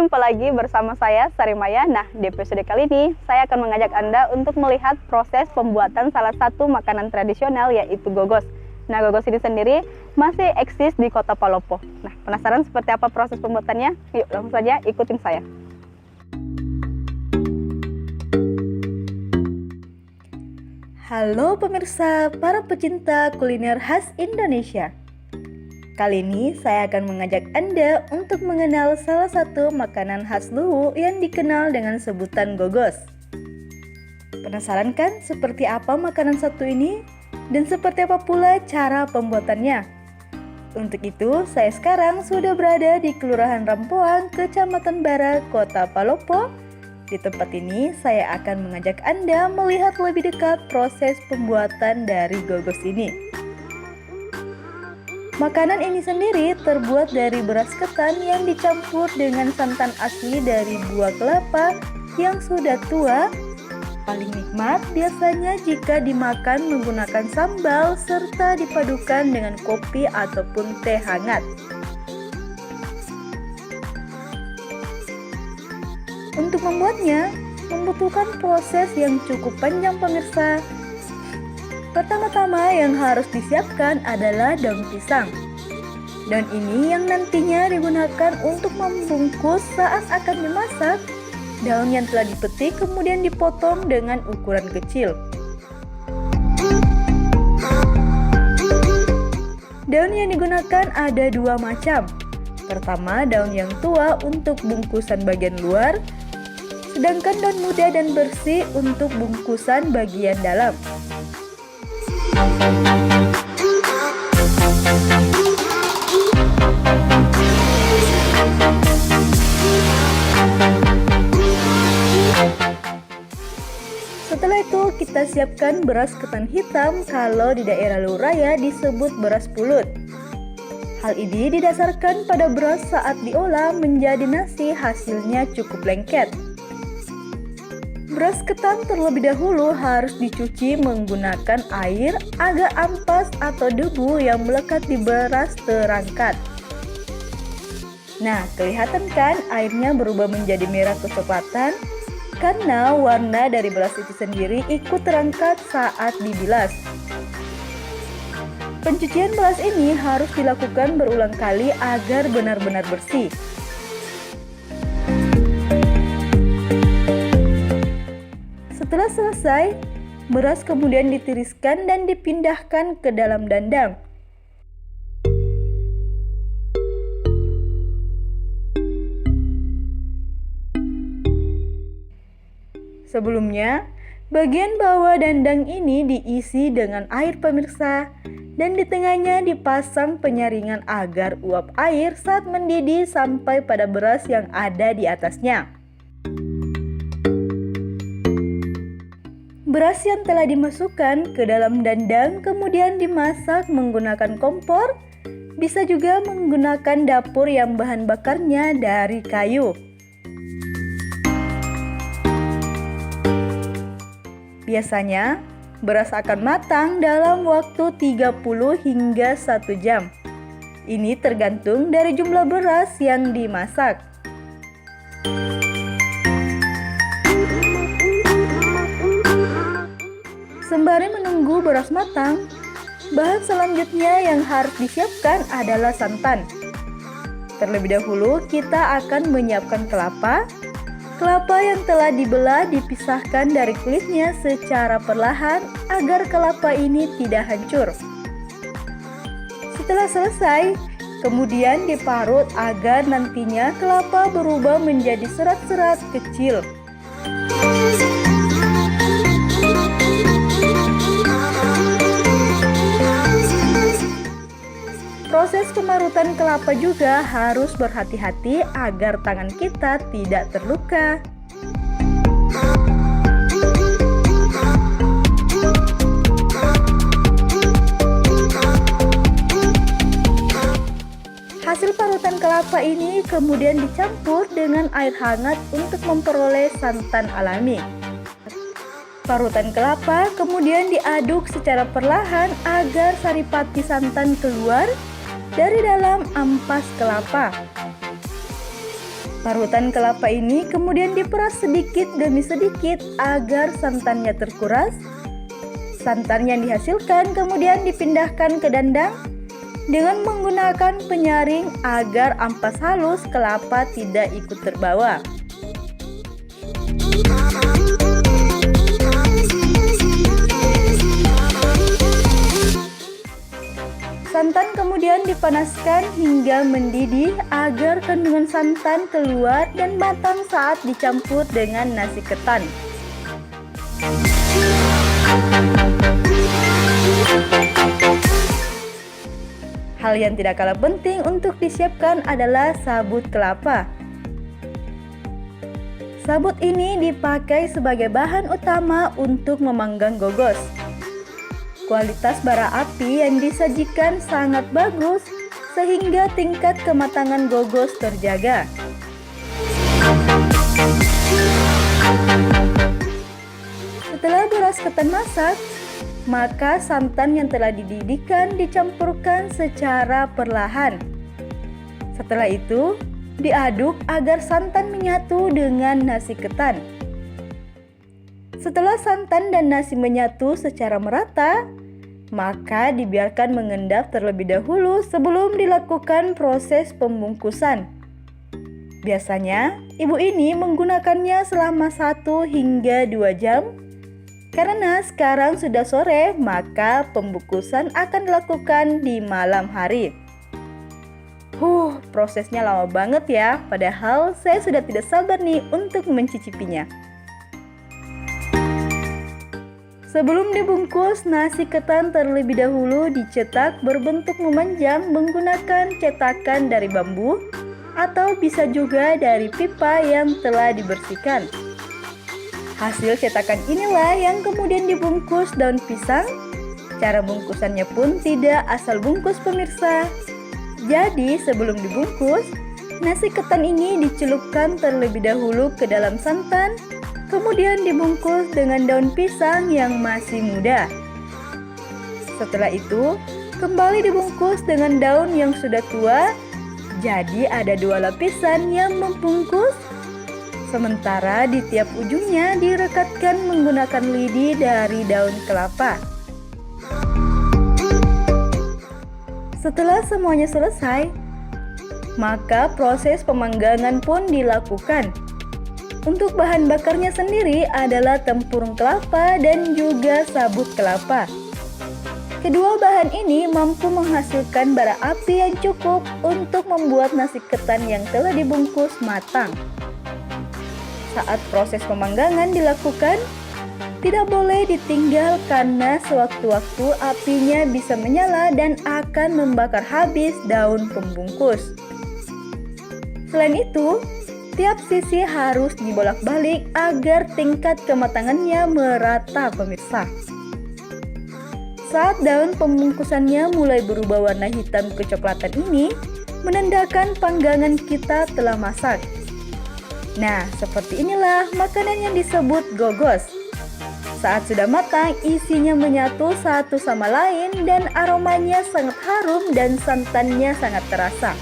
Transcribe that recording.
jumpa lagi bersama saya, Sarimaya. Nah, di episode kali ini, saya akan mengajak Anda untuk melihat proses pembuatan salah satu makanan tradisional, yaitu gogos. Nah, gogos ini sendiri masih eksis di kota Palopo. Nah, penasaran seperti apa proses pembuatannya? Yuk, langsung saja ikutin saya. Halo pemirsa, para pecinta kuliner khas Indonesia. Kali ini saya akan mengajak Anda untuk mengenal salah satu makanan khas Luwu yang dikenal dengan sebutan gogos. Penasaran kan seperti apa makanan satu ini? Dan seperti apa pula cara pembuatannya? Untuk itu, saya sekarang sudah berada di Kelurahan Rampoang, Kecamatan Bara, Kota Palopo. Di tempat ini, saya akan mengajak Anda melihat lebih dekat proses pembuatan dari gogos ini. Makanan ini sendiri terbuat dari beras ketan yang dicampur dengan santan asli dari buah kelapa yang sudah tua. Paling nikmat biasanya jika dimakan menggunakan sambal serta dipadukan dengan kopi ataupun teh hangat. Untuk membuatnya, membutuhkan proses yang cukup panjang pemirsa. Pertama-tama yang harus disiapkan adalah daun pisang. Daun ini yang nantinya digunakan untuk membungkus saat akan dimasak. Daun yang telah dipetik kemudian dipotong dengan ukuran kecil. Daun yang digunakan ada dua macam. Pertama, daun yang tua untuk bungkusan bagian luar, sedangkan daun muda dan bersih untuk bungkusan bagian dalam. Setelah itu kita siapkan beras ketan hitam, kalau di daerah Luwu Raya disebut beras pulut. Hal ini didasarkan pada beras saat diolah menjadi nasi hasilnya cukup lengket. Beras ketan terlebih dahulu harus dicuci menggunakan air agar ampas atau debu yang melekat di beras terangkat. Nah, kelihatan kan airnya berubah menjadi merah kecoklatan? Karena warna dari beras itu sendiri ikut terangkat saat dibilas. Pencucian beras ini harus dilakukan berulang kali agar benar-benar bersih. Setelah selesai, beras kemudian ditiriskan dan dipindahkan ke dalam dandang. Sebelumnya, bagian bawah dandang ini diisi dengan air pemirsa, dan di tengahnya dipasang penyaringan agar uap air saat mendidih sampai pada beras yang ada di atasnya. Beras yang telah dimasukkan ke dalam dandang kemudian dimasak menggunakan kompor, bisa juga menggunakan dapur yang bahan bakarnya dari kayu. Biasanya, beras akan matang dalam waktu 30 hingga 1 jam. Ini tergantung dari jumlah beras yang dimasak. Sembari menunggu beras matang, bahan selanjutnya yang harus disiapkan adalah santan. Terlebih dahulu kita akan menyiapkan kelapa. Kelapa yang telah dibelah dipisahkan dari kulitnya secara perlahan agar kelapa ini tidak hancur. Setelah selesai, kemudian diparut agar nantinya kelapa berubah menjadi serat-serat kecil. Proses pemarutan kelapa juga harus berhati-hati agar tangan kita tidak terluka. Hasil parutan kelapa ini kemudian dicampur dengan air hangat untuk memperoleh santan alami. Parutan kelapa kemudian diaduk secara perlahan agar saripati santan keluar dari dalam ampas kelapa. Parutan kelapa ini kemudian diperas sedikit demi sedikit agar santannya terkuras. Santan yang dihasilkan kemudian dipindahkan ke dandang dengan menggunakan penyaring agar ampas halus kelapa tidak ikut terbawa. Santan kemudian dipanaskan hingga mendidih agar kandungan santan keluar dan matang saat dicampur dengan nasi ketan. Hal yang tidak kalah penting untuk disiapkan adalah sabut kelapa. Sabut ini dipakai sebagai bahan utama untuk memanggang gogos. Kualitas bara api yang disajikan sangat bagus sehingga tingkat kematangan gogos terjaga. Setelah beras ketan masak, maka santan yang telah dididihkan dicampurkan secara perlahan. Setelah itu, diaduk agar santan menyatu dengan nasi ketan. Setelah santan dan nasi menyatu secara merata, maka dibiarkan mengendap terlebih dahulu sebelum dilakukan proses pembungkusan. Biasanya, ibu ini menggunakannya selama 1 hingga 2 jam. Karena sekarang sudah sore, maka pembungkusan akan dilakukan di malam hari. Prosesnya lama banget ya, padahal saya sudah tidak sabar nih untuk mencicipinya. Sebelum dibungkus, nasi ketan terlebih dahulu dicetak berbentuk memanjang menggunakan cetakan dari bambu atau bisa juga dari pipa yang telah dibersihkan. Hasil cetakan inilah yang kemudian dibungkus daun pisang. Cara bungkusannya pun tidak asal bungkus pemirsa. Jadi sebelum dibungkus, nasi ketan ini dicelupkan terlebih dahulu ke dalam santan, kemudian dibungkus dengan daun pisang yang masih muda. Setelah itu, kembali dibungkus dengan daun yang sudah tua. Jadi ada 2 lapisan yang membungkus. Sementara di tiap ujungnya direkatkan menggunakan lidi dari daun kelapa. Setelah semuanya selesai, maka proses pemanggangan pun dilakukan. Untuk bahan bakarnya sendiri adalah tempurung kelapa dan juga sabut kelapa. Kedua bahan ini mampu menghasilkan bara api yang cukup untuk membuat nasi ketan yang telah dibungkus matang. Saat proses pemanggangan dilakukan, tidak boleh ditinggal karena sewaktu-waktu apinya bisa menyala dan akan membakar habis daun pembungkus. Selain itu, tiap sisi harus dibolak-balik agar tingkat kematangannya merata pemirsa. Saat daun pembungkusannya mulai berubah warna hitam kecoklatan ini, menandakan panggangan kita telah masak. Nah, seperti inilah makanan yang disebut gogos. Saat sudah matang, isinya menyatu satu sama lain dan aromanya sangat harum dan santannya sangat terasa.